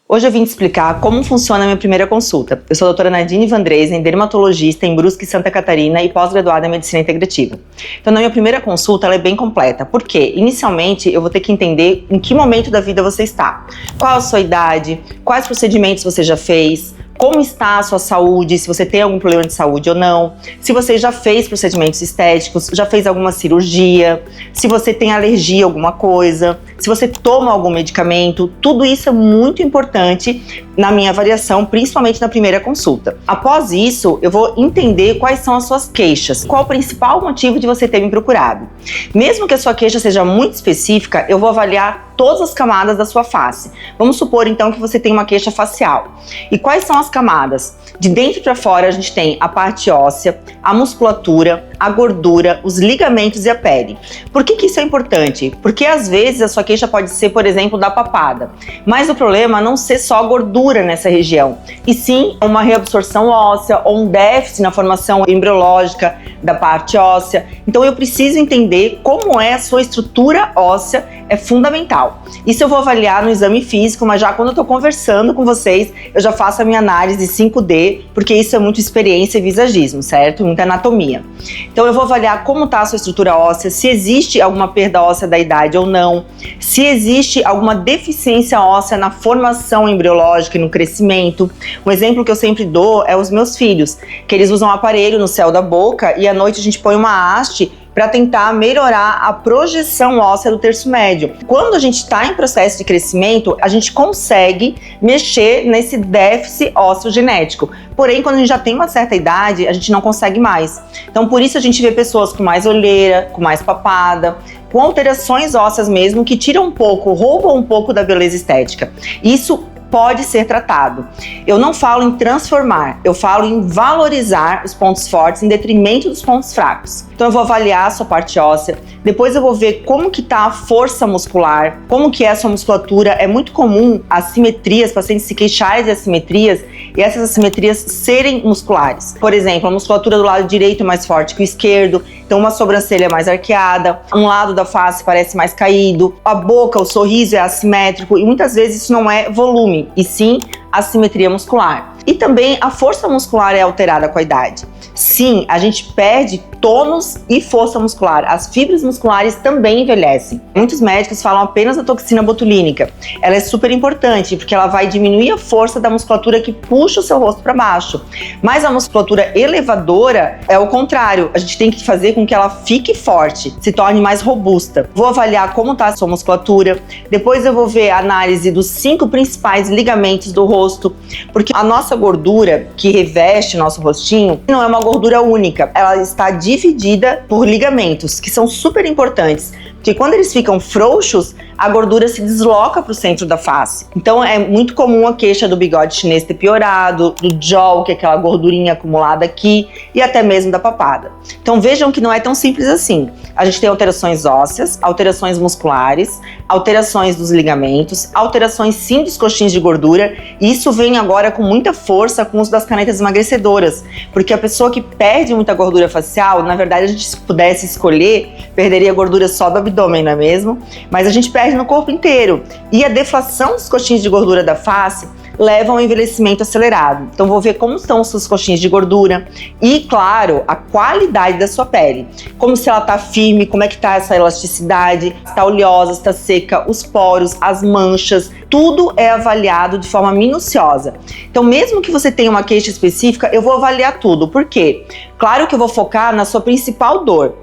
Hoje eu vim te explicar como funciona a minha primeira consulta. Eu sou a doutora Nadine Vandresen, dermatologista em Brusque, Santa Catarina e pós-graduada em Medicina Integrativa. Então, na minha primeira consulta, ela é bem completa. Por quê? Inicialmente, eu vou ter que entender em que momento da vida você está. Qual a sua idade, quais procedimentos você já fez, como está a sua saúde, se você tem algum problema de saúde ou não, se você já fez procedimentos estéticos, já fez alguma cirurgia, se você tem alergia a alguma coisa, se você toma algum medicamento. Tudo isso é muito importante na minha avaliação, principalmente na primeira consulta. Após isso, eu vou entender quais são as suas queixas, qual o principal motivo de você ter me procurado. Mesmo que a sua queixa seja muito específica, eu vou avaliar todas as camadas da sua face. Vamos supor então que você tem uma queixa facial. E quais são as camadas? De dentro para fora a gente tem a parte óssea, a musculatura, a gordura, os ligamentos e a pele. Por que isso é importante? Porque às vezes a sua queixa pode ser, por exemplo, da papada. Mas o problema é não ser só gordura nessa região, e sim uma reabsorção óssea ou um déficit na formação embriológica da parte óssea. Então eu preciso entender como é a sua estrutura óssea, é fundamental. Isso eu vou avaliar no exame físico, mas já quando eu estou conversando com vocês, eu já faço a minha análise 5D, porque isso é muito experiência e visagismo, certo? Muita anatomia. Então eu vou avaliar como está a sua estrutura óssea, se existe alguma perda óssea da idade ou não, se existe alguma deficiência óssea na formação embriológica e no crescimento. Um exemplo que eu sempre dou é os meus filhos, que eles usam um aparelho no céu da boca e à noite a gente põe uma haste para tentar melhorar a projeção óssea do terço médio. Quando a gente está em processo de crescimento, a gente consegue mexer nesse déficit ósseo genético. Porém, quando a gente já tem uma certa idade, a gente não consegue mais. Então, por isso a gente vê pessoas com mais olheira, com mais papada, com alterações ósseas mesmo, que tiram um pouco, roubam um pouco da beleza estética. Isso pode ser tratado. Eu não falo em transformar, eu falo em valorizar os pontos fortes em detrimento dos pontos fracos. Então eu vou avaliar a sua parte óssea, depois eu vou ver como que está a força muscular, como que é a sua musculatura. É muito comum assimetrias, pacientes se queixarem de assimetrias e essas assimetrias serem musculares. Por exemplo, a musculatura do lado direito é mais forte que o esquerdo, então uma sobrancelha mais arqueada, um lado da face parece mais caído, a boca, o sorriso é assimétrico e muitas vezes isso não é volume, e sim assimetria muscular. E também a força muscular é alterada com a idade. Sim, a gente perde tônus e força muscular. As fibras musculares também envelhecem. Muitos médicos falam apenas da toxina botulínica. Ela é super importante porque ela vai diminuir a força da musculatura que puxa o seu rosto para baixo. Mas a musculatura elevadora é o contrário. A gente tem que fazer com que ela fique forte, se torne mais robusta. Vou avaliar como está a sua musculatura. Depois eu vou ver a análise dos 5 principais ligamentos do rosto, porque a nossa gordura que reveste o nosso rostinho não é uma gordura única, ela está dividida por ligamentos, que são super importantes, porque quando eles ficam frouxos, a gordura se desloca para o centro da face. Então é muito comum a queixa do bigode chinês ter piorado, do jaw, que é aquela gordurinha acumulada aqui, e até mesmo da papada. Então vejam que não é tão simples assim. A gente tem alterações ósseas, alterações musculares, alterações dos ligamentos, alterações sim dos coxins de gordura, e isso vem agora com muita força com o uso das canetas emagrecedoras, porque a pessoa que perde muita gordura facial, na verdade a gente, se pudesse escolher, perderia gordura só do abdômen, não é mesmo? Mas a gente perde no corpo inteiro, e a deflação dos coxins de gordura da face leva ao envelhecimento acelerado. Então vou ver como estão os seus coxins de gordura e, claro, a qualidade da sua pele. Como se ela tá firme, como é que tá essa elasticidade, se tá oleosa, se tá seca, os poros, as manchas, tudo é avaliado de forma minuciosa. Então mesmo que você tenha uma queixa específica, eu vou avaliar tudo. Por quê? Claro que eu vou focar na sua principal dor.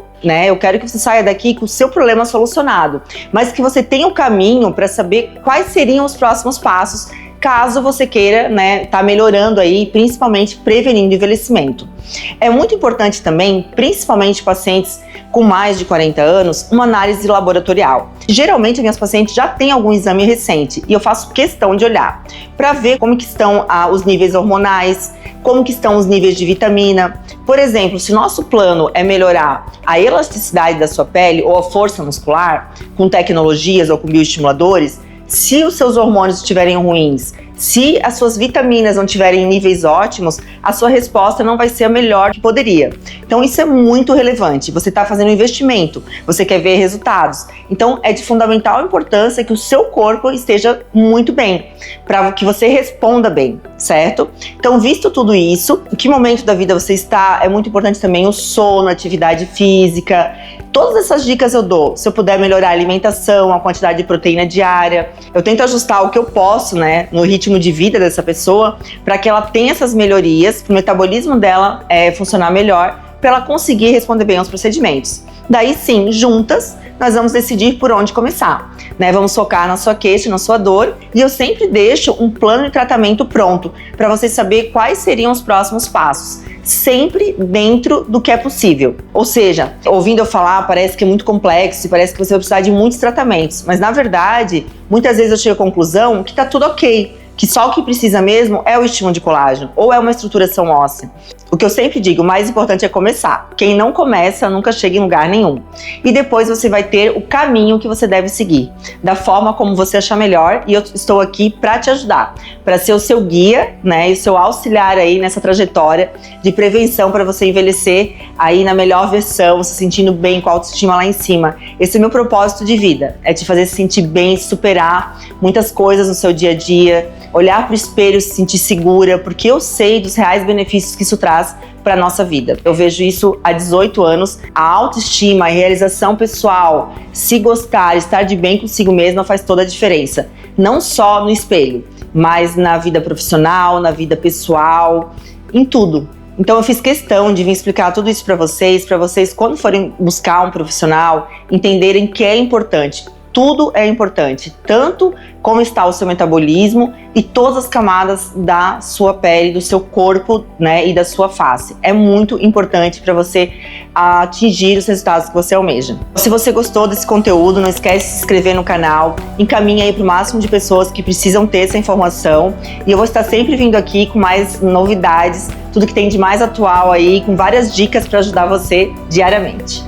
Eu quero que você saia daqui com o seu problema solucionado, mas que você tenha um caminho para saber quais seriam os próximos passos, caso você queira, tá melhorando aí, principalmente prevenindo envelhecimento. É muito importante também, principalmente pacientes com mais de 40 anos, uma análise laboratorial. Geralmente, minhas pacientes já têm algum exame recente e eu faço questão de olhar para ver como que estão os níveis hormonais, como que estão os níveis de vitamina. Por exemplo, se nosso plano é melhorar a elasticidade da sua pele ou a força muscular com tecnologias ou com bioestimuladores, Se os seus hormônios estiverem ruins, se as suas vitaminas não tiverem em níveis ótimos, a sua resposta não vai ser a melhor que poderia. Então isso é muito relevante. Você está fazendo um investimento, você quer ver resultados. Então é de fundamental importância que o seu corpo esteja muito bem, para que você responda bem, certo? Então, visto tudo isso, em que momento da vida você está, é muito importante também o sono, a atividade física. Todas essas dicas eu dou. Se eu puder melhorar a alimentação, a quantidade de proteína diária, eu tento ajustar o que eu posso, né, no ritmo de vida dessa pessoa, para que ela tenha essas melhorias, para o metabolismo dela funcionar melhor, para ela conseguir responder bem aos procedimentos. Daí sim, juntas, nós vamos decidir por onde começar, né? Vamos focar na sua queixa, na sua dor, e eu sempre deixo um plano de tratamento pronto, para você saber quais seriam os próximos passos. Sempre dentro do que é possível. Ou seja, ouvindo eu falar, parece que é muito complexo, parece que você vai precisar de muitos tratamentos, mas na verdade, muitas vezes eu chego à conclusão que tá tudo ok, que só o que precisa mesmo é o estímulo de colágeno, ou é uma estruturação óssea. O que eu sempre digo, o mais importante é começar. Quem não começa nunca chega em lugar nenhum. E depois você vai ter o caminho que você deve seguir, da forma como você achar melhor, e eu estou aqui para te ajudar, para ser o seu guia, né, e o seu auxiliar aí nessa trajetória de prevenção para você envelhecer aí na melhor versão, se sentindo bem, com a autoestima lá em cima. Esse é o meu propósito de vida, é te fazer se sentir bem, superar muitas coisas no seu dia a dia, olhar para o espelho, se sentir segura, porque eu sei dos reais benefícios que isso traz para a nossa vida. Eu vejo isso há 18 anos. A autoestima, a realização pessoal, se gostar, estar de bem consigo mesma faz toda a diferença. Não só no espelho, mas na vida profissional, na vida pessoal, em tudo. Então eu fiz questão de vir explicar tudo isso para vocês quando forem buscar um profissional, entenderem que é importante. Tudo é importante, tanto como está o seu metabolismo e todas as camadas da sua pele, do seu corpo, né, e da sua face. É muito importante para você atingir os resultados que você almeja. Se você gostou desse conteúdo, não esquece de se inscrever no canal, encaminha aí para o máximo de pessoas que precisam ter essa informação, e eu vou estar sempre vindo aqui com mais novidades, tudo que tem de mais atual aí, com várias dicas para ajudar você diariamente.